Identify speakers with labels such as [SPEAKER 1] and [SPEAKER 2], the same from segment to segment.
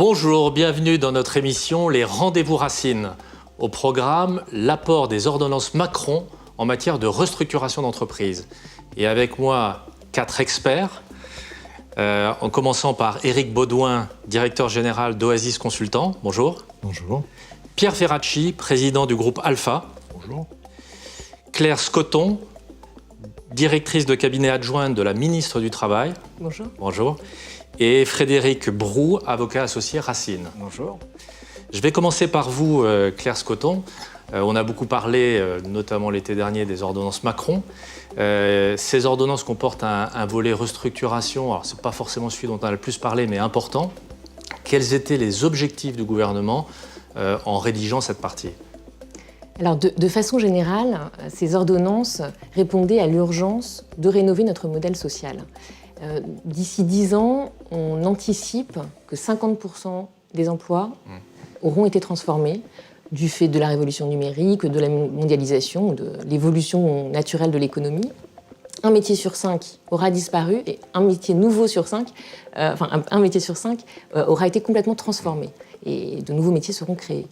[SPEAKER 1] Bonjour, bienvenue dans notre émission Les Rendez-vous Racines. Au programme, l'apport des ordonnances Macron en matière de restructuration d'entreprise. Et avec moi, 4 experts, en commençant par Éric Baudouin, directeur général d'Oasis Consultant. Bonjour.
[SPEAKER 2] Bonjour.
[SPEAKER 1] Pierre Ferracci, président du groupe Alpha.
[SPEAKER 2] Bonjour.
[SPEAKER 1] Claire Scotton, directrice de cabinet adjointe de la ministre du Travail.
[SPEAKER 3] Bonjour.
[SPEAKER 1] Bonjour. Et Frédéric Brou, avocat associé Racine.
[SPEAKER 2] Bonjour.
[SPEAKER 1] Je vais commencer par vous, Claire Scotton. On a beaucoup parlé, notamment l'été dernier, des ordonnances Macron. Ces ordonnances comportent un volet restructuration. Alors, ce n'est pas forcément celui dont on a le plus parlé, mais important. Quels étaient les objectifs du gouvernement en rédigeant cette partie ?
[SPEAKER 3] Alors, de façon générale, ces ordonnances répondaient à l'urgence de rénover notre modèle social. D'ici 10 ans, on anticipe que 50% des emplois auront été transformés du fait de la révolution numérique, de la mondialisation, de l'évolution naturelle de l'économie. Un métier sur 5 aura disparu et un métier nouveau sur 5, un métier sur 5 aura été complètement transformé et de nouveaux métiers seront créés.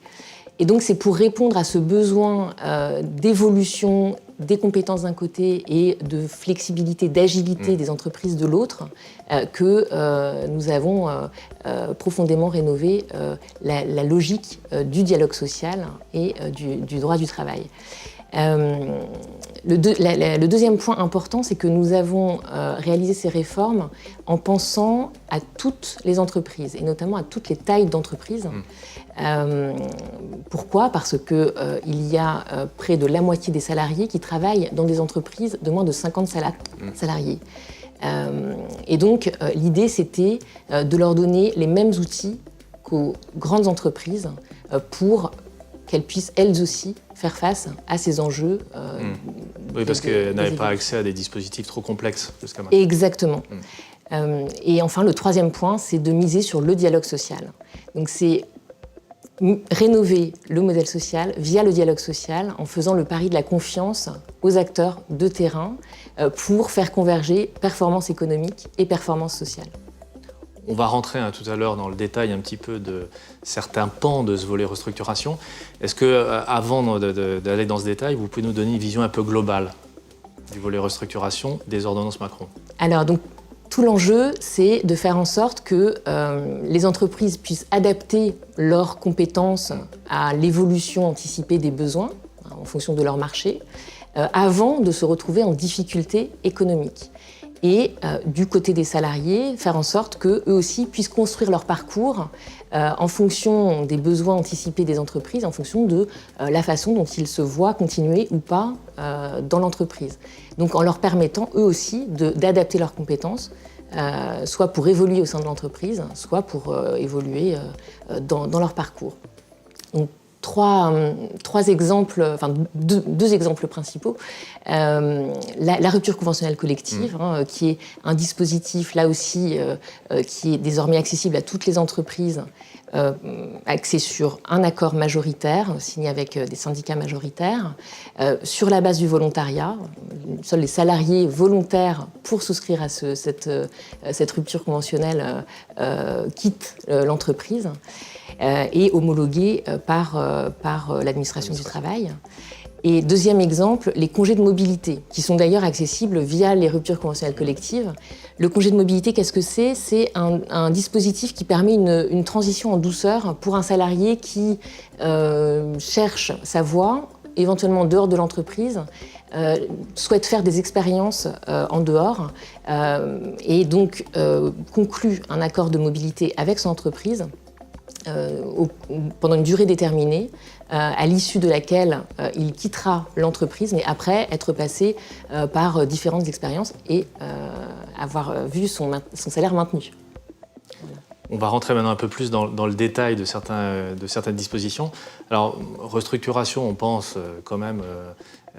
[SPEAKER 3] Et donc c'est pour répondre à ce besoin d'évolution des compétences d'un côté et de flexibilité, d'agilité des entreprises de l'autre que nous avons profondément rénové la logique du dialogue social et du droit du travail. Le deuxième point important, c'est que nous avons réalisé ces réformes en pensant à toutes les entreprises, et notamment à toutes les tailles d'entreprises. Pourquoi ? Parce qu'il y a près de la moitié des salariés qui travaillent dans des entreprises de moins de 50 salariés. Et donc, l'idée, c'était de leur donner les mêmes outils qu'aux grandes entreprises pour qu'elles puissent, elles aussi, faire face à ces enjeux.
[SPEAKER 1] Oui, parce qu'elles n'avaient pas accès à des dispositifs trop complexes jusqu'à maintenant.
[SPEAKER 3] Exactement. Et enfin, le troisième point, c'est de miser sur le dialogue social. Donc, c'est rénover le modèle social via le dialogue social en faisant le pari de la confiance aux acteurs de terrain pour faire converger performance économique et performance sociale.
[SPEAKER 1] On va rentrer tout à l'heure dans le détail un petit peu de certains pans de ce volet restructuration. Est-ce que, avant d'aller dans ce détail, vous pouvez nous donner une vision un peu globale du volet restructuration des ordonnances Macron ?
[SPEAKER 3] Alors, donc, tout l'enjeu, c'est de faire en sorte que les entreprises puissent adapter leurs compétences à l'évolution anticipée des besoins, en fonction de leur marché, avant de se retrouver en difficulté économique. Et du côté des salariés, faire en sorte qu'eux aussi puissent construire leur parcours en fonction des besoins anticipés des entreprises, en fonction de la façon dont ils se voient continuer ou pas dans l'entreprise. Donc en leur permettant eux aussi d'adapter leurs compétences, soit pour évoluer au sein de l'entreprise, soit pour évoluer dans leur parcours. Donc, trois exemples, enfin deux exemples principaux. La rupture conventionnelle collective, qui est un dispositif, là aussi, qui est désormais accessible à toutes les entreprises, axé sur un accord majoritaire, signé avec des syndicats majoritaires, sur la base du volontariat. Seuls les salariés volontaires pour souscrire à cette rupture conventionnelle quittent l'entreprise. Et homologué par l'administration du travail. Et deuxième exemple, les congés de mobilité, qui sont d'ailleurs accessibles via les ruptures conventionnelles collectives. Le congé de mobilité, qu'est-ce que c'est ? C'est un dispositif qui permet une transition en douceur pour un salarié qui cherche sa voie, éventuellement en dehors de l'entreprise, souhaite faire des expériences en dehors et donc conclut un accord de mobilité avec son entreprise pendant une durée déterminée, à l'issue de laquelle il quittera l'entreprise, mais après être passé par différentes expériences et avoir vu son salaire maintenu. Voilà.
[SPEAKER 1] On va rentrer maintenant un peu plus dans le détail de certaines dispositions. Alors, restructuration, on pense quand même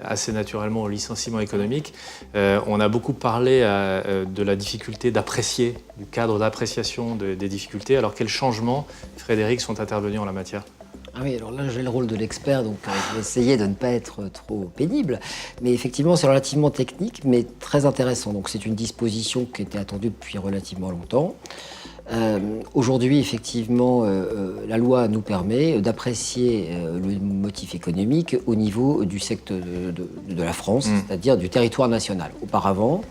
[SPEAKER 1] assez naturellement au licenciement économique. On a beaucoup parlé de la difficulté d'apprécier, du cadre d'appréciation des difficultés. Alors, quels changements, Frédéric, sont intervenus en la matière ?
[SPEAKER 4] Ah oui, alors là, j'ai le rôle de l'expert, donc je vais essayer de ne pas être trop pénible. Mais effectivement, c'est relativement technique, mais très intéressant. Donc c'est une disposition qui était attendue depuis relativement longtemps. Aujourd'hui, effectivement, la loi nous permet d'apprécier le motif économique au niveau du secteur de la France, c'est-à-dire du territoire national. Auparavant,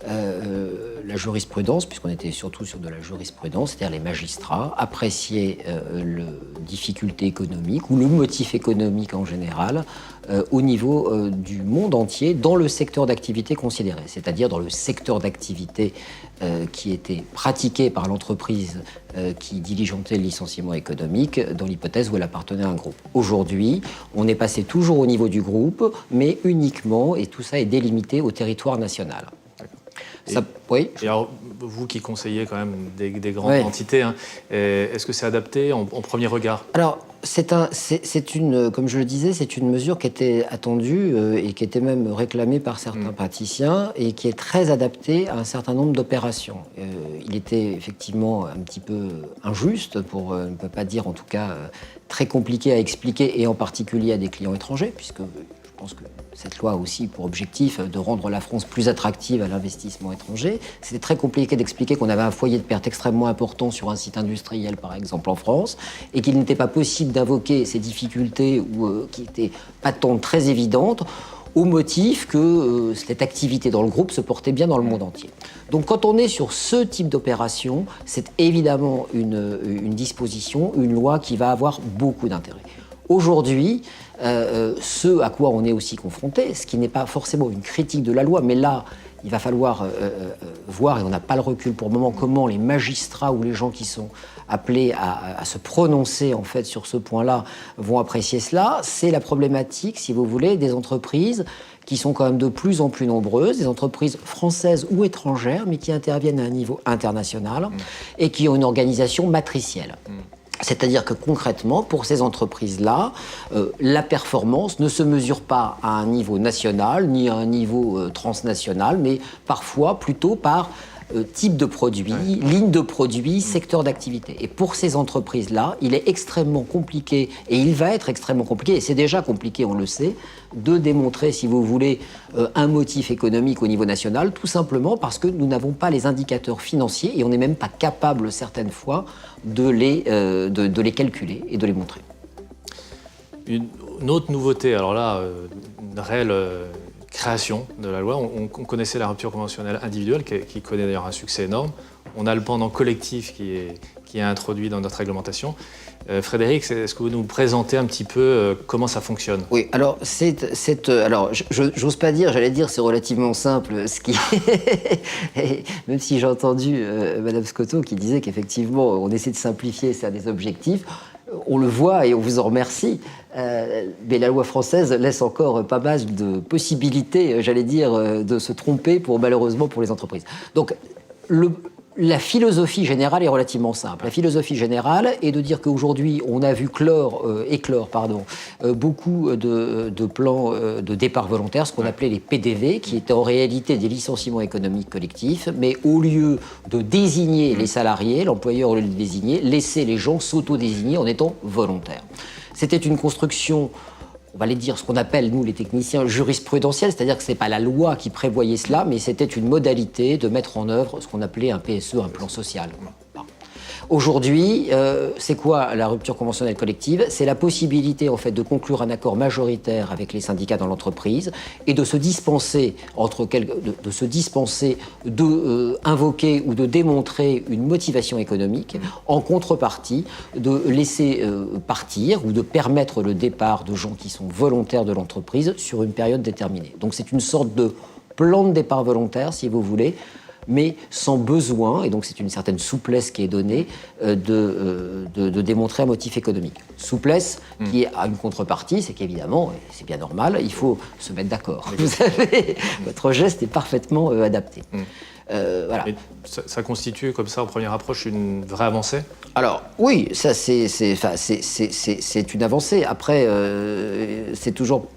[SPEAKER 4] la jurisprudence, puisqu'on était surtout sur de la jurisprudence, c'est-à-dire les magistrats, appréciaient la difficulté économique ou le motif économique en général au niveau du monde entier dans le secteur d'activité considéré, c'est-à-dire dans le secteur d'activité qui était pratiqué par l'entreprise qui diligentait le licenciement économique dans l'hypothèse où elle appartenait à un groupe. Aujourd'hui, on est passé toujours au niveau du groupe, mais uniquement, et tout ça est délimité au territoire national. Oui.
[SPEAKER 1] Et alors, vous qui conseillez quand même des grandes entités, hein, est-ce que c'est adapté en premier regard?
[SPEAKER 4] Alors, comme je le disais, c'est une mesure qui était attendue et qui était même réclamée par certains praticiens et qui est très adaptée à un certain nombre d'opérations. Il était effectivement un petit peu injuste, pour ne peut pas dire en tout cas très compliqué à expliquer, et en particulier à des clients étrangers, puisque je pense que cette loi a aussi pour objectif de rendre la France plus attractive à l'investissement étranger. C'était très compliqué d'expliquer qu'on avait un foyer de perte extrêmement important sur un site industriel, par exemple en France, et qu'il n'était pas possible d'invoquer ces difficultés qui étaient patentes, très évidentes, au motif que cette activité dans le groupe se portait bien dans le monde entier. Donc quand on est sur ce type d'opération, c'est évidemment une disposition, une loi qui va avoir beaucoup d'intérêt. Aujourd'hui, ce à quoi on est aussi confronté, ce qui n'est pas forcément une critique de la loi, mais là, il va falloir voir, et on n'a pas le recul pour le moment, comment les magistrats ou les gens qui sont appelés à se prononcer en fait sur ce point-là vont apprécier cela. C'est la problématique, si vous voulez, des entreprises qui sont quand même de plus en plus nombreuses, des entreprises françaises ou étrangères, mais qui interviennent à un niveau international et qui ont une organisation matricielle. C'est-à-dire que concrètement, pour ces entreprises-là, la performance ne se mesure pas à un niveau national, ni à un niveau transnational, mais parfois plutôt par type de produit, ligne de produit, secteur d'activité. Et pour ces entreprises-là, il est extrêmement compliqué, et il va être extrêmement compliqué, et c'est déjà compliqué, on le sait, de démontrer, si vous voulez, un motif économique au niveau national, tout simplement parce que nous n'avons pas les indicateurs financiers, et on n'est même pas capable, certaines fois, de les calculer et de les montrer.
[SPEAKER 1] Une autre nouveauté, alors là, une réelle création de la loi. On connaissait la rupture conventionnelle individuelle qui connaît d'ailleurs un succès énorme. On a le pendant collectif qui est introduit dans notre réglementation. Frédéric, est-ce que vous nous présentez un petit peu comment ça fonctionne?
[SPEAKER 4] Oui, alors, alors j'ose pas dire, j'allais dire c'est relativement simple, même si j'ai entendu Madame Scotto qui disait qu'effectivement on essaie de simplifier, c'est un des objectifs. On le voit et on vous en remercie, mais la loi française laisse encore pas mal de possibilités, j'allais dire, de se tromper malheureusement pour les entreprises. Donc, la philosophie générale est relativement simple. La philosophie générale est de dire qu'aujourd'hui, on a vu éclore beaucoup de plans de départ volontaire, ce qu'on appelait les PDV, qui étaient en réalité des licenciements économiques collectifs, mais au lieu de désigner les salariés, l'employeur au lieu de les désigner, laisser les gens s'auto-désigner en étant volontaires. C'était une construction, on va dire ce qu'on appelle, nous les techniciens, jurisprudentielle, c'est-à-dire que ce n'est pas la loi qui prévoyait cela, mais c'était une modalité de mettre en œuvre ce qu'on appelait un PSE, un plan social. Aujourd'hui, c'est quoi la rupture conventionnelle collective? C'est la possibilité en fait de conclure un accord majoritaire avec les syndicats dans l'entreprise et de se dispenser invoquer ou de démontrer une motivation économique en contrepartie de laisser partir ou de permettre le départ de gens qui sont volontaires de l'entreprise sur une période déterminée. Donc c'est une sorte de plan de départ volontaire, si vous voulez, mais sans besoin, et donc c'est une certaine souplesse qui est donnée, de démontrer un motif économique. Souplesse qui a une contrepartie, c'est qu'évidemment, et c'est bien normal, il faut se mettre d'accord. Vous savez, votre geste est parfaitement adapté. Voilà.
[SPEAKER 1] Mais ça constitue, comme ça, en première approche, une vraie avancée?
[SPEAKER 4] Alors, oui, ça c'est une avancée. Après, c'est toujours...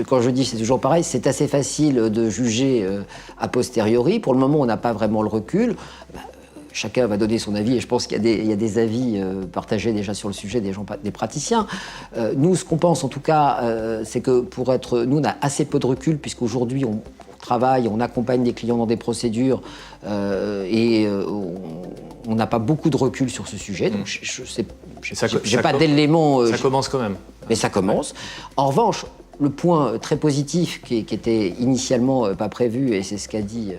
[SPEAKER 4] quand je dis c'est toujours pareil, c'est assez facile de juger a posteriori. Pour le moment, on n'a pas vraiment le recul. Chacun va donner son avis et je pense qu'il y a des avis partagés déjà sur le sujet des praticiens. Nous, ce qu'on pense en tout cas, c'est que nous, on a assez peu de recul puisqu'aujourd'hui, travaille, on accompagne des clients dans des procédures on n'a pas beaucoup de recul sur ce sujet. Donc je n'ai pas d'éléments.
[SPEAKER 1] Ça commence quand même.
[SPEAKER 4] Mais ça commence. En revanche, le point très positif qui était initialement pas prévu, et c'est ce qu'a dit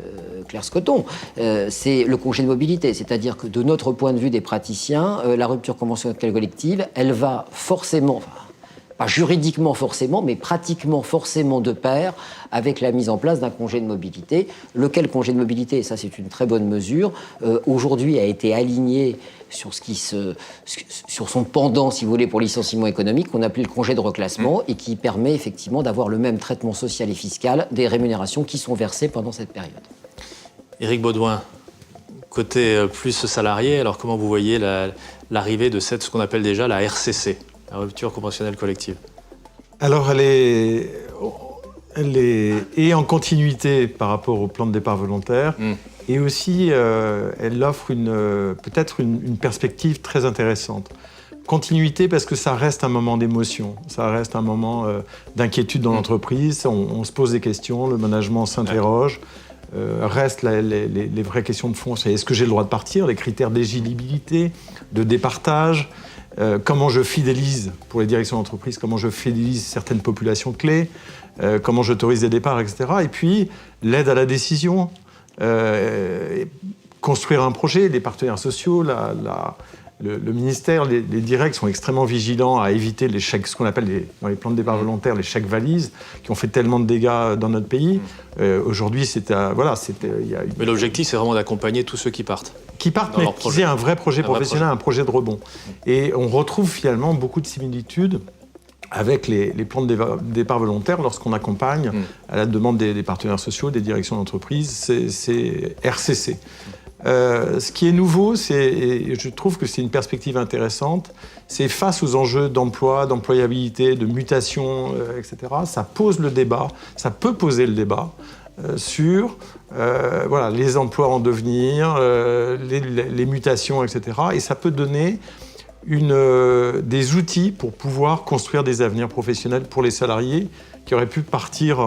[SPEAKER 4] Claire Scotton, c'est le congé de mobilité. C'est-à-dire que de notre point de vue des praticiens, la rupture conventionnelle collective, elle va forcément, pas juridiquement forcément, mais pratiquement forcément de pair avec la mise en place d'un congé de mobilité. Lequel congé de mobilité, et ça c'est une très bonne mesure, aujourd'hui a été aligné sur son pendant, si vous voulez, pour licenciement économique, qu'on appelait le congé de reclassement, et qui permet effectivement d'avoir le même traitement social et fiscal des rémunérations qui sont versées pendant cette période.
[SPEAKER 1] Éric Baudouin, côté plus salarié, alors comment vous voyez l'arrivée de ce qu'on appelle déjà la RCC, la rupture conventionnelle collective? Alors
[SPEAKER 2] elle est en continuité par rapport au plan de départ volontaire. Et aussi, elle offre peut-être une perspective très intéressante. Continuité parce que ça reste un moment d'émotion, ça reste un moment d'inquiétude dans l'entreprise, on se pose des questions, le management s'interroge. Restent les vraies questions de fond, c'est est-ce que j'ai le droit de partir, les critères d'éligibilité, de départage, comment je fidélise pour les directions d'entreprise, comment je fidélise certaines populations clés, comment j'autorise des départs, etc. Et puis, l'aide à la décision. Construire un projet, les partenaires sociaux, le ministère, les directs sont extrêmement vigilants à éviter les chèques, ce qu'on appelle dans les plans de départ volontaires, les chèques valises, qui ont fait tellement de dégâts dans notre pays. Aujourd'hui,
[SPEAKER 1] Mais l'objectif, c'est vraiment d'accompagner tous ceux qui partent.
[SPEAKER 2] Mais qui aient un vrai projet professionnel, un projet de rebond. Et on retrouve finalement beaucoup de similitudes avec les plans de départ volontaire lorsqu'on accompagne à la demande des partenaires sociaux, des directions d'entreprise, c'est RCC. Ce qui est nouveau, et je trouve que c'est une perspective intéressante, c'est face aux enjeux d'emploi, d'employabilité, de mutation, etc. Ça pose le débat, ça peut poser le débat sur les emplois en devenir, les mutations, etc. Et ça peut donner des outils pour pouvoir construire des avenirs professionnels pour les salariés qui auraient pu partir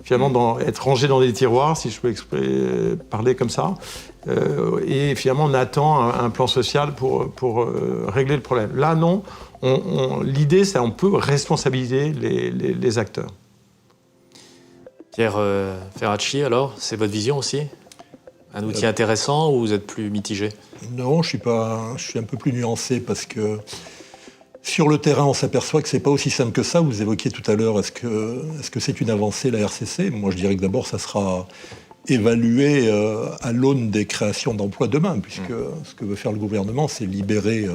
[SPEAKER 2] être rangés dans des tiroirs, si je peux parler comme ça. Et finalement, on attend un plan social pour régler le problème. Là, non. L'idée, c'est qu'on peut responsabiliser les acteurs.
[SPEAKER 1] Pierre Ferracci, alors, c'est votre vision aussi ? Un outil intéressant ou vous êtes plus mitigé ?
[SPEAKER 5] Non, je suis un peu plus nuancé parce que sur le terrain, on s'aperçoit que c'est pas aussi simple que ça. Vous évoquiez tout à l'heure, est-ce que c'est une avancée, la RCC ? Moi, je dirais que d'abord, ça sera évalué à l'aune des créations d'emplois demain, puisque ce que veut faire le gouvernement, c'est libérer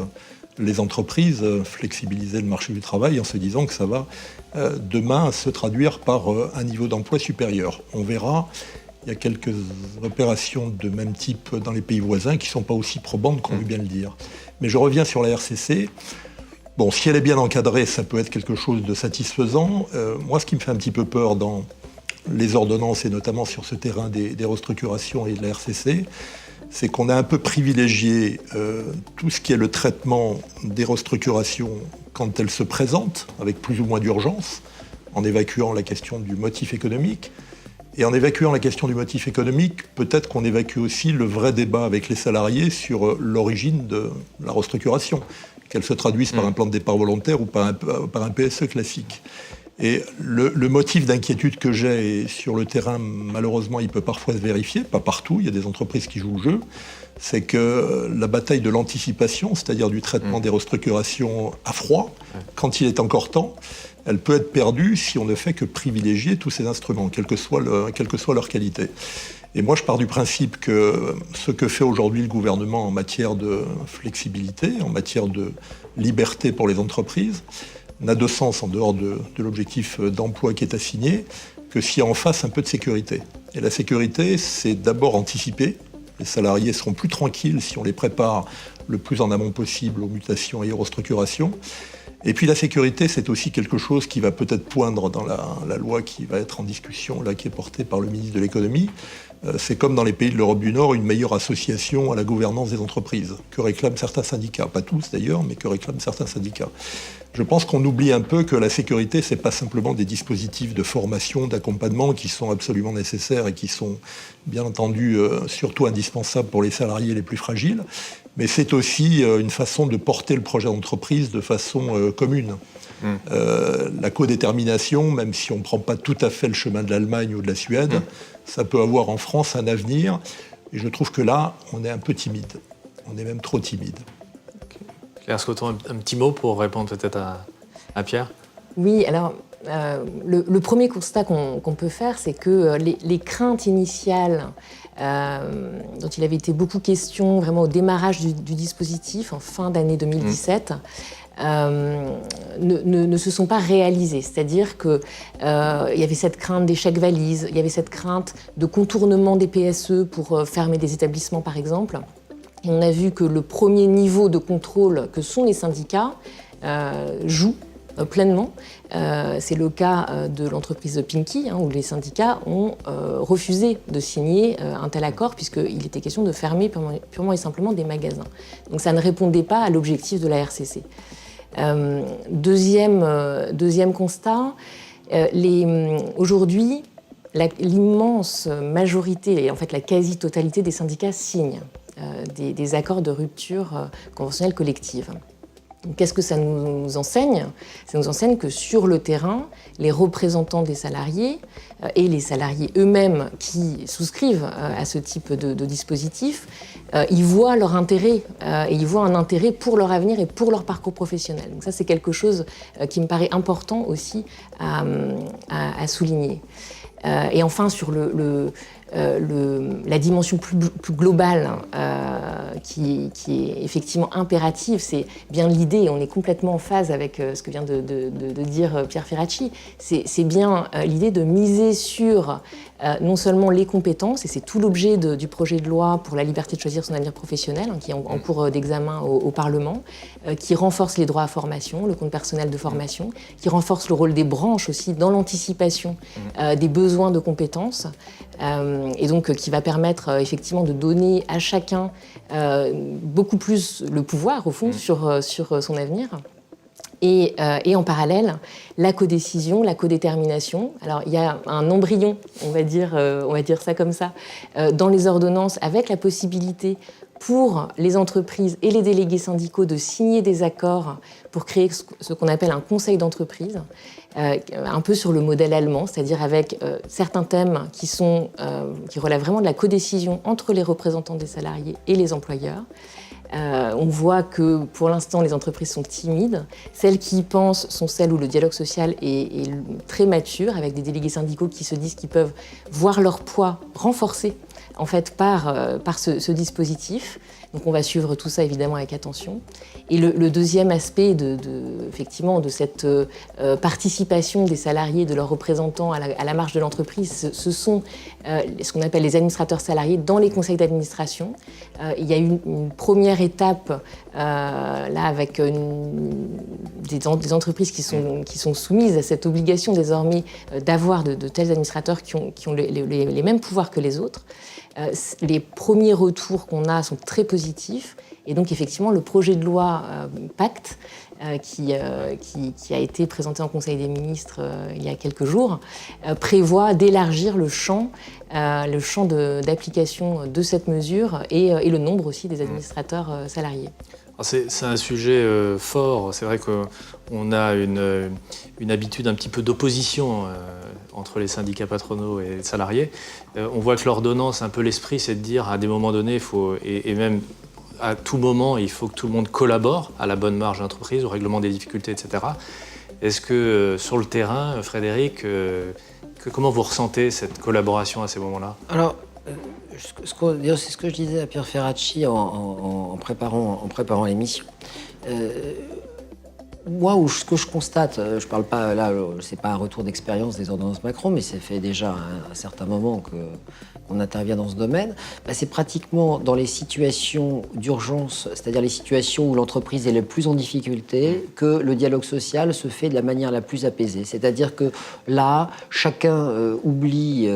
[SPEAKER 5] les entreprises, flexibiliser le marché du travail en se disant que ça va demain se traduire par un niveau d'emploi supérieur. On verra. Il y a quelques opérations de même type dans les pays voisins qui ne sont pas aussi probantes qu'on veut bien le dire. Mais je reviens sur la RCC. Bon, si elle est bien encadrée, ça peut être quelque chose de satisfaisant. Moi, ce qui me fait un petit peu peur dans les ordonnances, et notamment sur ce terrain des restructurations et de la RCC, c'est qu'on a un peu privilégié tout ce qui est le traitement des restructurations quand elles se présentent, avec plus ou moins d'urgence, en évacuant la question du motif économique. Et en évacuant la question du motif économique, peut-être qu'on évacue aussi le vrai débat avec les salariés sur l'origine de la restructuration, qu'elle se traduise par un plan de départ volontaire ou par un PSE classique. Et le motif d'inquiétude que j'ai, et sur le terrain, malheureusement, il peut parfois se vérifier, pas partout, il y a des entreprises qui jouent le jeu, c'est que la bataille de l'anticipation, c'est-à-dire du traitement des restructurations à froid, quand il est encore temps, elle peut être perdue si on ne fait que privilégier tous ces instruments, quelle que soit leur qualité. Et moi, je pars du principe que ce que fait aujourd'hui le gouvernement en matière de flexibilité, en matière de liberté pour les entreprises, n'a de sens en dehors de l'objectif d'emploi qui est assigné que s'il y a en face un peu de sécurité. Et la sécurité, c'est d'abord anticiper. Les salariés seront plus tranquilles si on les prépare le plus en amont possible aux mutations et aux restructurations. Et puis la sécurité, c'est aussi quelque chose qui va peut-être poindre dans la loi qui va être en discussion, là, qui est portée par le ministre de l'économie. C'est comme dans les pays de l'Europe du Nord, une meilleure association à la gouvernance des entreprises, que réclament certains syndicats. Pas tous d'ailleurs, mais que réclament certains syndicats. Je pense qu'on oublie un peu que la sécurité, c'est pas simplement des dispositifs de formation, d'accompagnement qui sont absolument nécessaires et qui sont bien entendu surtout indispensables pour les salariés les plus fragiles, mais c'est aussi une façon de porter le projet d'entreprise de façon commune. La codétermination, même si on ne prend pas tout à fait le chemin de l'Allemagne ou de la Suède, ça peut avoir en France un avenir. Et je trouve que là, on est un peu timide. On est même trop timide.
[SPEAKER 1] Claire Scotton, un petit mot pour répondre peut-être à Pierre.
[SPEAKER 3] Oui, alors le premier constat qu'on peut faire, c'est que les craintes initiales dont il avait été beaucoup question vraiment au démarrage du dispositif en fin d'année 2017 ne se sont pas réalisées. C'est-à-dire qu'il y avait cette crainte d'échec valise, il y avait cette crainte de contournement des PSE pour fermer des établissements par exemple. Et on a vu que le premier niveau de contrôle que sont les syndicats joue pleinement. C'est le cas de l'entreprise Pinky, où les syndicats ont refusé de signer un tel accord puisqu'il était question de fermer purement et simplement des magasins. Donc ça ne répondait pas à l'objectif de la RCC. Deuxième constat, aujourd'hui, l'immense majorité, et en fait la quasi-totalité des syndicats signent des accords de rupture conventionnelle collective. Qu'est-ce que ça nous enseigne ? Ça nous enseigne que sur le terrain, les représentants des salariés et les salariés eux-mêmes qui souscrivent à ce type de dispositif, ils voient leur intérêt et ils voient un intérêt pour leur avenir et pour leur parcours professionnel. Donc ça, c'est quelque chose qui me paraît important aussi à souligner. Et enfin, sur la dimension plus globale qui est effectivement impérative, c'est bien l'idée, et on est complètement en phase avec ce que vient de dire Pierre Ferracci, c'est bien l'idée de miser sur non seulement les compétences, et c'est tout l'objet du projet de loi pour la liberté de choisir son avenir professionnel, qui est en cours d'examen au Parlement, qui renforce les droits à formation, le compte personnel de formation, qui renforce le rôle des branches aussi dans l'anticipation des besoins de compétences, et donc qui va permettre effectivement de donner à chacun beaucoup plus le pouvoir, au fond, sur son avenir. Et en parallèle, la codécision, la codétermination. Alors, il y a un embryon, on va dire ça comme ça, dans les ordonnances, avec la possibilité pour les entreprises et les délégués syndicaux de signer des accords pour créer ce qu'on appelle un conseil d'entreprise, un peu sur le modèle allemand, c'est-à-dire avec certains thèmes qui relèvent vraiment de la codécision entre les représentants des salariés et les employeurs. On voit que pour l'instant les entreprises sont timides. Celles qui y pensent sont celles où le dialogue social est très mature, avec des délégués syndicaux qui se disent qu'ils peuvent voir leur poids renforcé en fait par ce dispositif. Donc on va suivre tout ça évidemment avec attention. Et le deuxième aspect effectivement de cette participation des salariés, de leurs représentants à la marge de l'entreprise, ce sont ce qu'on appelle les administrateurs salariés dans les conseils d'administration. Il y a eu une première étape là avec des entreprises qui sont soumises à cette obligation désormais d'avoir de tels administrateurs qui ont les mêmes pouvoirs que les autres. Les premiers retours qu'on a sont très positifs et donc effectivement le projet de loi Pacte qui a été présenté en Conseil des ministres il y a quelques jours prévoit d'élargir le champ d'application de cette mesure et le nombre aussi des administrateurs salariés.
[SPEAKER 1] C'est un sujet fort. C'est vrai qu'on a une habitude un petit peu d'opposition entre les syndicats patronaux et les salariés. On voit que l'ordonnance, un peu l'esprit, c'est de dire à des moments donnés, et même à tout moment, il faut que tout le monde collabore à la bonne marge d'entreprise, au règlement des difficultés, etc. Est-ce que sur le terrain, Frédéric, comment vous ressentez cette collaboration à ces moments-là ?
[SPEAKER 4] Alors, c'est ce que je disais à Pierre Ferracci en préparant l'émission. Moi, ce que je constate, je parle pas là, c'est pas un retour d'expérience des ordonnances Macron, mais ça fait déjà un certain moment qu'on intervient dans ce domaine. C'est pratiquement dans les situations d'urgence, c'est-à-dire les situations où l'entreprise est le plus en difficulté, que le dialogue social se fait de la manière la plus apaisée. C'est-à-dire que là, chacun oublie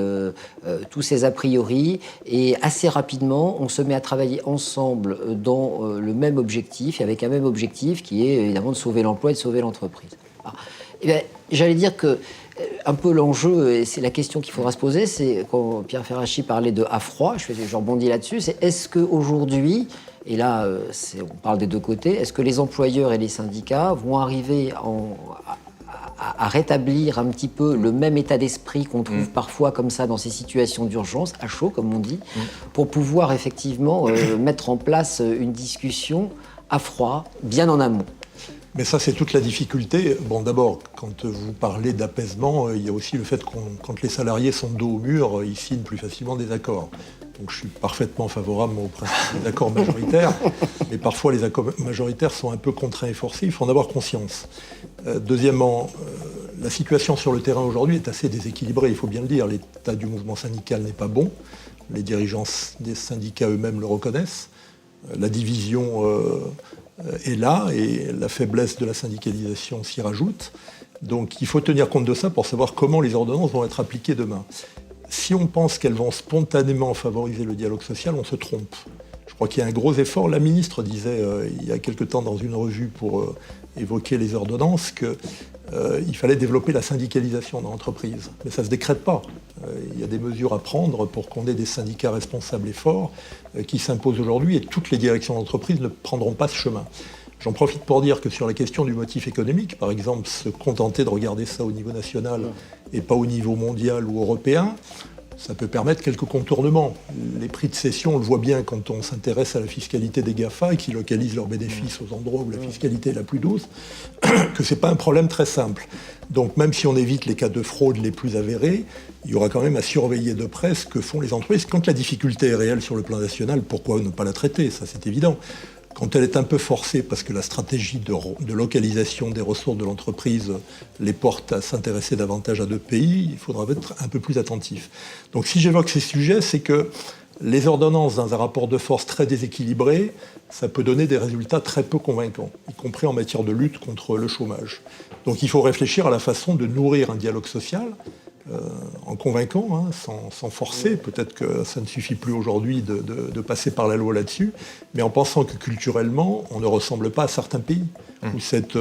[SPEAKER 4] tous ses a priori et assez rapidement, on se met à travailler ensemble dans le même objectif, et avec un même objectif qui est évidemment de sauver l'emploi l'emploi et de sauver l'entreprise. Eh bien, j'allais dire que un peu l'enjeu, et c'est la question qu'il faudra se poser, c'est quand Pierre Ferracci parlait de à froid, je rebondis là-dessus, c'est est-ce qu'aujourd'hui, et là on parle des deux côtés, est-ce que les employeurs et les syndicats vont arriver à rétablir un petit peu le même état d'esprit qu'on trouve parfois comme ça dans ces situations d'urgence, à chaud comme on dit, pour pouvoir effectivement mettre en place une discussion à froid, bien en amont.
[SPEAKER 5] Mais ça, c'est toute la difficulté. Bon, d'abord, quand vous parlez d'apaisement, il y a aussi le fait que quand les salariés sont dos au mur, ils signent plus facilement des accords. Donc je suis parfaitement favorable au principe des accords majoritaires, mais parfois les accords majoritaires sont un peu contraints et forcés, il faut en avoir conscience. Deuxièmement, la situation sur le terrain aujourd'hui est assez déséquilibrée, il faut bien le dire. L'état du mouvement syndical n'est pas bon, les dirigeants des syndicats eux-mêmes le reconnaissent. La division est là et la faiblesse de la syndicalisation s'y rajoute. Donc il faut tenir compte de ça pour savoir comment les ordonnances vont être appliquées demain. Si on pense qu'elles vont spontanément favoriser le dialogue social, on se trompe. Je crois qu'il y a un gros effort. La ministre disait il y a quelque temps dans une revue pour évoquer les ordonnances qu'il fallait développer la syndicalisation dans l'entreprise. Mais ça ne se décrète pas. Il y a des mesures à prendre pour qu'on ait des syndicats responsables et forts qui s'imposent aujourd'hui et toutes les directions d'entreprise ne prendront pas ce chemin. J'en profite pour dire que sur la question du motif économique, par exemple, se contenter de regarder ça au niveau national et pas au niveau mondial ou européen, ça peut permettre quelques contournements. Les prix de cession, on le voit bien quand on s'intéresse à la fiscalité des GAFA qui localisent leurs bénéfices aux endroits où la fiscalité est la plus douce, que ce n'est pas un problème très simple. Donc même si on évite les cas de fraude les plus avérés, il y aura quand même à surveiller de près ce que font les entreprises. Quand la difficulté est réelle sur le plan national, pourquoi ne pas la traiter? Ça, c'est évident. Quand elle est un peu forcée parce que la stratégie de localisation des ressources de l'entreprise les porte à s'intéresser davantage à d'autres pays, il faudra être un peu plus attentif. Donc si j'évoque ces sujets, c'est que les ordonnances dans un rapport de force très déséquilibré, ça peut donner des résultats très peu convaincants, y compris en matière de lutte contre le chômage. Donc il faut réfléchir à la façon de nourrir un dialogue social, en convaincant, sans forcer. Peut-être que ça ne suffit plus aujourd'hui de passer par la loi là-dessus, mais en pensant que culturellement, on ne ressemble pas à certains pays, où cette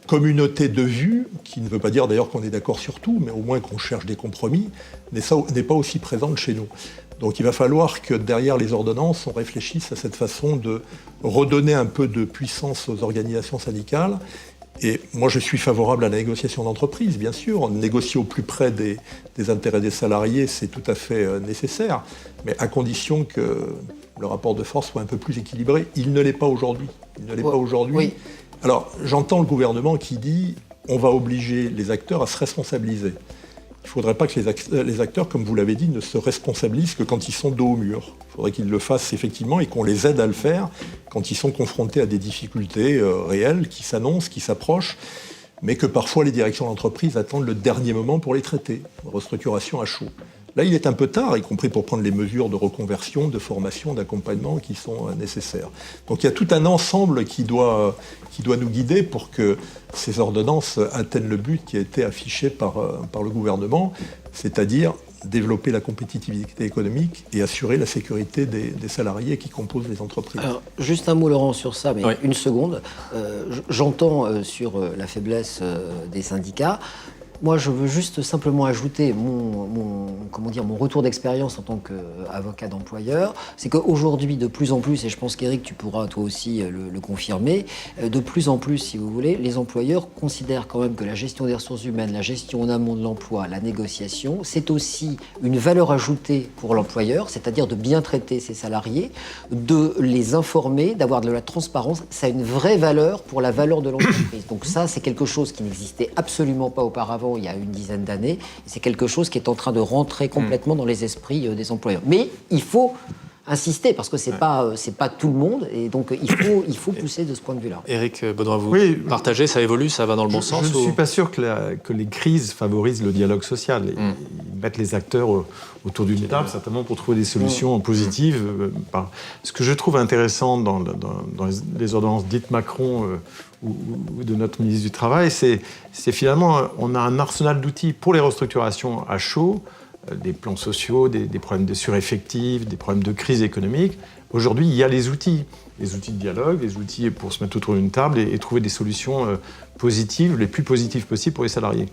[SPEAKER 5] communauté de vues, qui ne veut pas dire d'ailleurs qu'on est d'accord sur tout, mais au moins qu'on cherche des compromis, n'est pas aussi présente chez nous. Donc il va falloir que derrière les ordonnances, on réfléchisse à cette façon de redonner un peu de puissance aux organisations syndicales. Et moi, je suis favorable à la négociation d'entreprise, bien sûr. Négocier au plus près des intérêts des salariés, c'est tout à fait nécessaire, mais à condition que le rapport de force soit un peu plus équilibré. Il ne l'est pas aujourd'hui. Oui. Alors, j'entends le gouvernement qui dit on va obliger les acteurs à se responsabiliser. Il ne faudrait pas que les acteurs, comme vous l'avez dit, ne se responsabilisent que quand ils sont dos au mur. Il faudrait qu'ils le fassent effectivement et qu'on les aide à le faire quand ils sont confrontés à des difficultés réelles qui s'annoncent, qui s'approchent, mais que parfois les directions d'entreprise attendent le dernier moment pour les traiter. Restructuration à chaud. Là, il est un peu tard, y compris pour prendre les mesures de reconversion, de formation, d'accompagnement qui sont nécessaires. Donc il y a tout un ensemble qui doit nous guider pour que ces ordonnances atteignent le but qui a été affiché par le gouvernement, c'est-à-dire développer la compétitivité économique et assurer la sécurité des salariés qui composent les entreprises.
[SPEAKER 4] Alors, juste un mot, Laurent, sur ça, mais
[SPEAKER 1] oui.
[SPEAKER 4] Une seconde. J'entends sur la faiblesse des syndicats. Moi, je veux juste simplement ajouter mon retour d'expérience en tant qu'avocat d'employeur. C'est qu'aujourd'hui, de plus en plus, et je pense qu'Éric, tu pourras toi aussi le confirmer, de plus en plus, si vous voulez, les employeurs considèrent quand même que la gestion des ressources humaines, la gestion en amont de l'emploi, la négociation, c'est aussi une valeur ajoutée pour l'employeur, c'est-à-dire de bien traiter ses salariés, de les informer, d'avoir de la transparence. Ça a une vraie valeur pour la valeur de l'entreprise. Donc ça, c'est quelque chose qui n'existait absolument pas auparavant, il y a une dizaine d'années. C'est quelque chose qui est en train de rentrer complètement dans les esprits des employeurs. Mais il faut insister, parce que c'est pas tout le monde, et donc il faut pousser de ce point de vue-là.
[SPEAKER 1] Éric Baudouin, vous partagez, ça évolue, ça va dans le bon sens?
[SPEAKER 2] Je ne suis pas sûr que les crises favorisent le dialogue social. Ils mettent les acteurs autour d'une table, certainement pour trouver des solutions positives. Ce que je trouve intéressant dans les ordonnances dites Macron ou de notre ministre du Travail, c'est finalement, on a un arsenal d'outils pour les restructurations à chaud, des plans sociaux, des problèmes de sureffectifs, des problèmes de crise économique. Aujourd'hui, il y a les outils de dialogue, les outils pour se mettre autour d'une table et trouver des solutions positives, les plus positives possibles pour les salariés.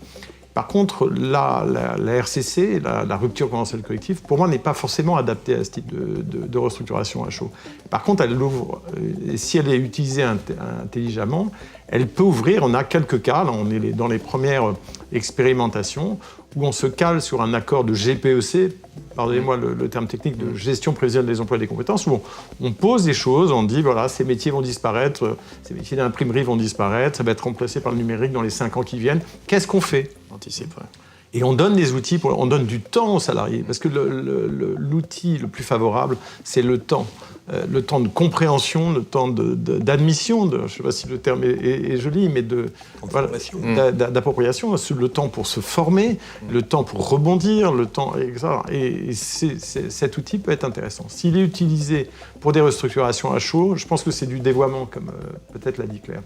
[SPEAKER 2] Par contre, la RCC, la rupture conventionnelle collective, pour moi, n'est pas forcément adaptée à ce type de restructuration à chaud. Par contre, elle ouvre, et si elle est utilisée intelligemment, elle peut ouvrir, on a quelques cas, là on est dans les premières expérimentations, où on se cale sur un accord de GPEC, pardonnez-moi le terme technique, de gestion prévisionnelle des emplois et des compétences, où on pose des choses, on dit voilà, ces métiers vont disparaître, ces métiers d'imprimerie vont disparaître, ça va être remplacé par le numérique dans les 5 ans qui viennent. Qu'est-ce qu'on fait ?
[SPEAKER 1] Anticipe, ouais.
[SPEAKER 2] Et on donne des outils, on donne du temps aux salariés, parce que l'outil le plus favorable, c'est le temps. Le temps de compréhension, le temps d'admission, je ne sais pas si le terme est joli, mais d'appropriation, le temps pour se former, le temps pour rebondir, le temps, etc. Et cet outil peut être intéressant. S'il est utilisé pour des restructurations à chaud, je pense que c'est du dévoiement, comme peut-être l'a dit Claire.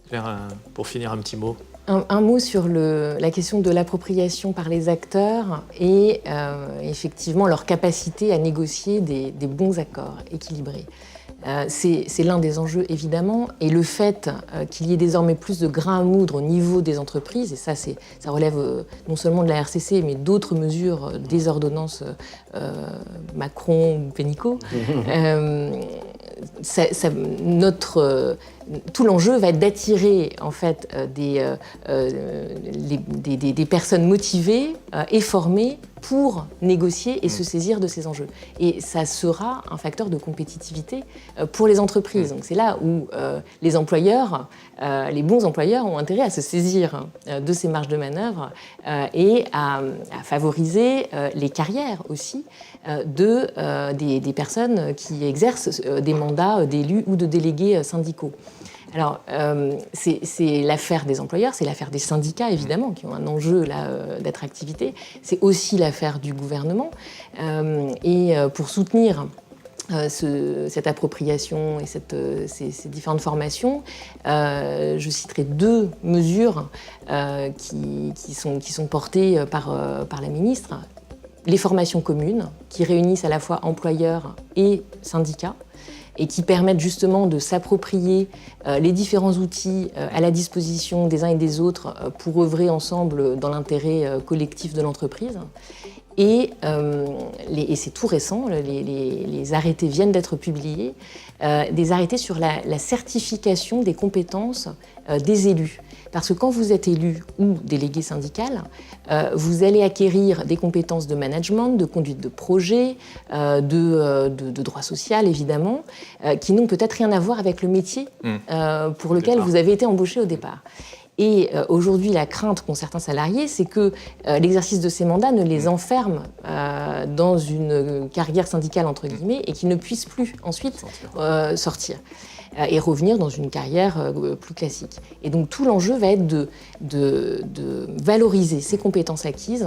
[SPEAKER 1] Claire, pour finir, un petit mot.
[SPEAKER 3] Un mot sur la question de l'appropriation par les acteurs et effectivement leur capacité à négocier des bons accords équilibrés. C'est l'un des enjeux évidemment, et le fait qu'il y ait désormais plus de grains à moudre au niveau des entreprises, et ça relève non seulement de la RCC mais d'autres mesures des ordonnances Macron ou Pénicaud, tout l'enjeu va être d'attirer en fait des personnes motivées et formées pour négocier et se saisir de ces enjeux. Et ça sera un facteur de compétitivité pour les entreprises. Donc c'est là où les employeurs, les bons employeurs ont intérêt à se saisir de ces marges de manœuvre et à favoriser les carrières aussi des personnes qui exercent des mandats d'élus ou de délégués syndicaux. Alors, c'est l'affaire des employeurs, c'est l'affaire des syndicats, évidemment, qui ont un enjeu d'attractivité. C'est aussi l'affaire du gouvernement. Et pour soutenir cette appropriation et ces différentes formations, je citerai 2 mesures qui sont portées par la ministre. Les formations communes, qui réunissent à la fois employeurs et syndicats, et qui permettent justement de s'approprier les différents outils à la disposition des uns et des autres pour œuvrer ensemble dans l'intérêt collectif de l'entreprise. Et c'est tout récent, les arrêtés viennent d'être publiés, des arrêtés sur la certification des compétences des élus. Parce que quand vous êtes élu ou délégué syndical, vous allez acquérir des compétences de management, de conduite de projet, de droit social évidemment, qui n'ont peut-être rien à voir avec le métier pour lequel vous avez été embauché au départ. Et aujourd'hui, la crainte qu'ont certains salariés, c'est que l'exercice de ces mandats ne les enferme dans une carrière syndicale, entre guillemets, et qu'ils ne puissent plus ensuite sortir et revenir dans une carrière plus classique. Et donc tout l'enjeu va être de valoriser ces compétences acquises.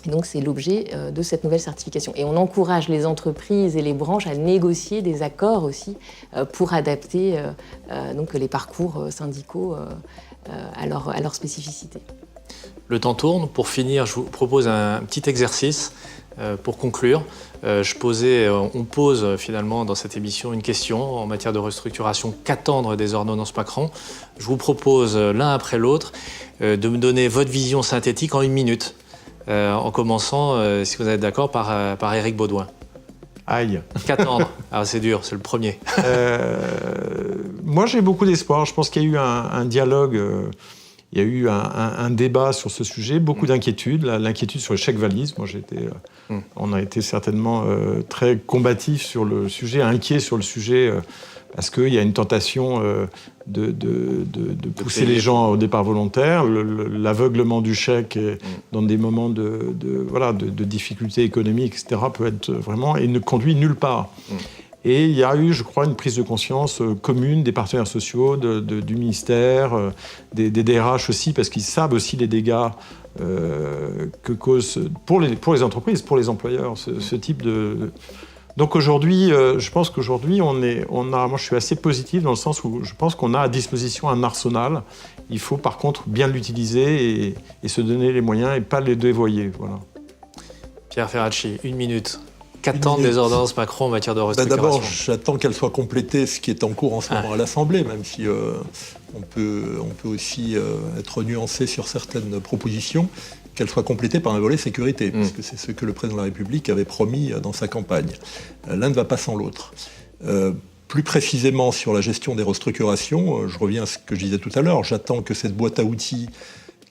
[SPEAKER 3] Et donc c'est l'objet de cette nouvelle certification. Et on encourage les entreprises et les branches à négocier des accords aussi pour adapter donc les parcours syndicaux à leur spécificité.
[SPEAKER 1] Le temps tourne. Pour finir, je vous propose un petit exercice pour conclure. On pose finalement dans cette émission une question en matière de restructuration. Qu'attendre des ordonnances Macron ? Je vous propose l'un après l'autre de me donner votre vision synthétique en 1 minute, en commençant, si vous êtes d'accord, par Éric Baudouin.
[SPEAKER 2] Aïe.
[SPEAKER 1] Qu'attendre ? Alors c'est dur, c'est le premier.
[SPEAKER 2] Moi j'ai beaucoup d'espoir. Je pense qu'il y a eu un dialogue. Il y a eu un débat sur ce sujet, beaucoup d'inquiétudes, l'inquiétude sur le chèque valise. Moi, on a été certainement très combatifs sur le sujet, inquiets sur le sujet, parce qu'il y a une tentation de pousser les gens au départ volontaire. L'aveuglement du chèque dans des moments de difficultés économiques, etc., peut être vraiment, et ne conduit nulle part. Et il y a eu, je crois, une prise de conscience commune des partenaires sociaux, du ministère, des DRH aussi, parce qu'ils savent aussi les dégâts que cause pour les entreprises, pour les employeurs, ce type de... Donc aujourd'hui, je pense qu'aujourd'hui, moi je suis assez positif dans le sens où je pense qu'on a à disposition un arsenal. Il faut par contre bien l'utiliser et se donner les moyens et pas les dévoyer. Voilà.
[SPEAKER 1] Pierre Ferracci, 1 minute. qu'attendent les ordonnances Macron en matière de restructuration?
[SPEAKER 5] D'abord, j'attends qu'elle soit complétée, ce qui est en cours en ce moment à l'Assemblée, même si on peut aussi être nuancé sur certaines propositions, qu'elle soit complétée par un volet sécurité, puisque c'est ce que le président de la République avait promis dans sa campagne. L'un ne va pas sans l'autre. Plus précisément sur la gestion des restructurations, je reviens à ce que je disais tout à l'heure, j'attends que cette boîte à outils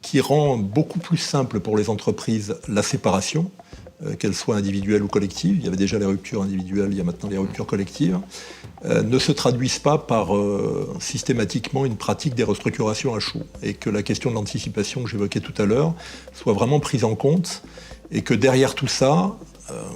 [SPEAKER 5] qui rend beaucoup plus simple pour les entreprises la séparation, qu'elles soient individuelles ou collectives, il y avait déjà les ruptures individuelles, il y a maintenant les ruptures collectives, ne se traduisent pas par systématiquement une pratique des restructurations à chaud, et que la question de l'anticipation que j'évoquais tout à l'heure soit vraiment prise en compte, et que derrière tout ça,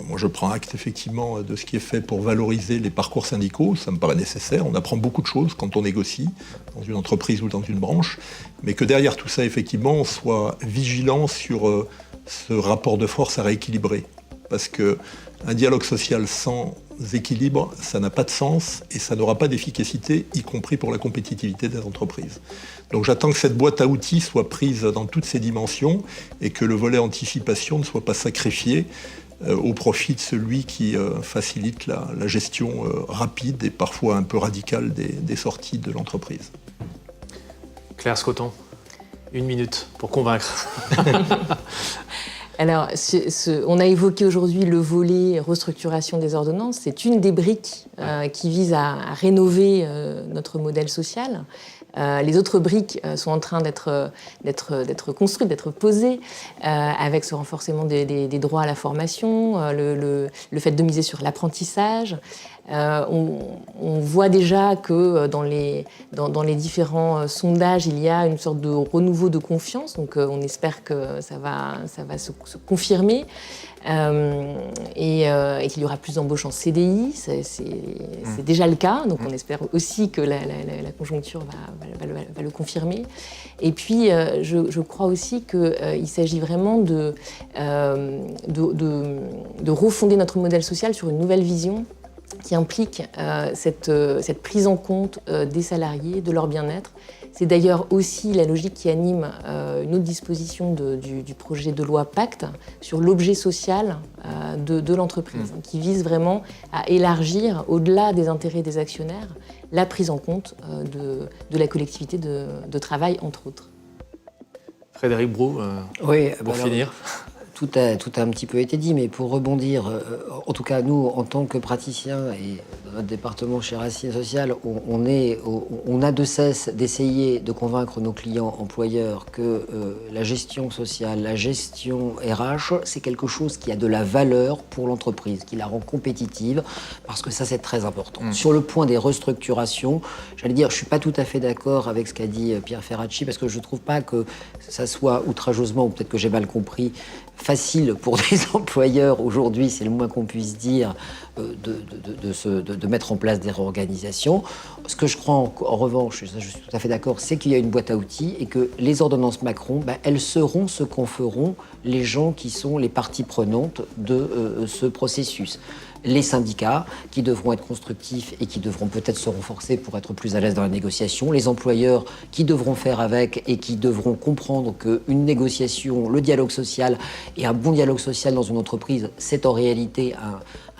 [SPEAKER 5] moi je prends acte effectivement de ce qui est fait pour valoriser les parcours syndicaux, ça me paraît nécessaire, on apprend beaucoup de choses quand on négocie dans une entreprise ou dans une branche, mais que derrière tout ça effectivement on soit vigilant sur ce rapport de force à rééquilibrer, parce qu'un dialogue social sans équilibre, ça n'a pas de sens et ça n'aura pas d'efficacité, y compris pour la compétitivité des entreprises. Donc j'attends que cette boîte à outils soit prise dans toutes ses dimensions et que le volet anticipation ne soit pas sacrifié au profit de celui qui facilite la gestion rapide et parfois un peu radicale des sorties de l'entreprise.
[SPEAKER 1] Claire Scoton, 1 minute pour convaincre.
[SPEAKER 3] Alors, on a évoqué aujourd'hui le volet restructuration des ordonnances. C'est une des briques qui vise à rénover notre modèle social. Les autres briques sont en train d'être construites, d'être posées, avec ce renforcement des droits à la formation, le fait de miser sur l'apprentissage. On voit déjà que dans les différents sondages, il y a une sorte de renouveau de confiance. Donc on espère que ça va se confirmer et qu'il y aura plus d'embauches en CDI. C'est déjà le cas. Donc on espère aussi que la conjoncture va le confirmer. Et puis je crois aussi qu'il s'agit vraiment de refonder notre modèle social sur une nouvelle vision qui implique cette prise en compte des salariés, de leur bien-être. C'est d'ailleurs aussi la logique qui anime une autre disposition du projet de loi Pacte sur l'objet social de l'entreprise, qui vise vraiment à élargir, au-delà des intérêts des actionnaires, la prise en compte de la collectivité de travail, entre autres.
[SPEAKER 1] Frédéric Brou,
[SPEAKER 4] oui,
[SPEAKER 1] pour finir.
[SPEAKER 4] Tout a un petit peu été dit, mais pour rebondir, en tout cas nous, en tant que praticiens et dans notre département chez Racine Sociale, on a de cesse d'essayer de convaincre nos clients employeurs que la gestion sociale, la gestion RH, c'est quelque chose qui a de la valeur pour l'entreprise, qui la rend compétitive, parce que ça c'est très important. Sur le point des restructurations, j'allais dire, je suis pas tout à fait d'accord avec ce qu'a dit Pierre Ferracci, parce que je trouve pas que ça soit outrageusement, ou peut-être que j'ai mal compris, facile pour des employeurs aujourd'hui, c'est le moins qu'on puisse dire, de mettre en place des réorganisations. Ce que je crois en revanche, ça, je suis tout à fait d'accord, c'est qu'il y a une boîte à outils et que les ordonnances Macron, elles seront ce qu'en feront les gens qui sont les parties prenantes de ce processus. Les syndicats qui devront être constructifs et qui devront peut-être se renforcer pour être plus à l'aise dans la négociation, les employeurs qui devront faire avec et qui devront comprendre qu'une négociation, le dialogue social et un bon dialogue social dans une entreprise, c'est en réalité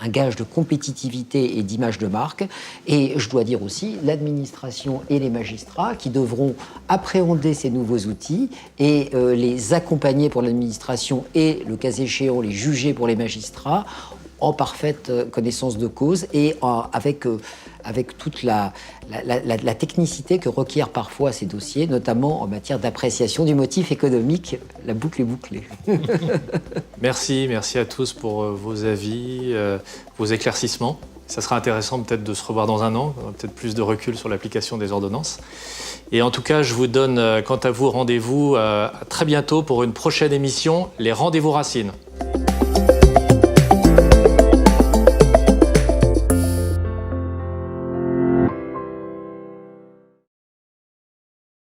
[SPEAKER 4] un gage de compétitivité et d'image de marque. Et je dois dire aussi l'administration et les magistrats qui devront appréhender ces nouveaux outils et les accompagner pour l'administration et, le cas échéant, les juger pour les magistrats en parfaite connaissance de cause et avec toute la technicité que requièrent parfois ces dossiers, notamment en matière d'appréciation du motif économique. La boucle est bouclée.
[SPEAKER 1] Merci à tous pour vos avis, vos éclaircissements. Ça sera intéressant peut-être de se revoir dans un an, peut-être plus de recul sur l'application des ordonnances. Et en tout cas, je vous donne, quant à vous, rendez-vous à très bientôt pour une prochaine émission, les Rendez-vous Racines.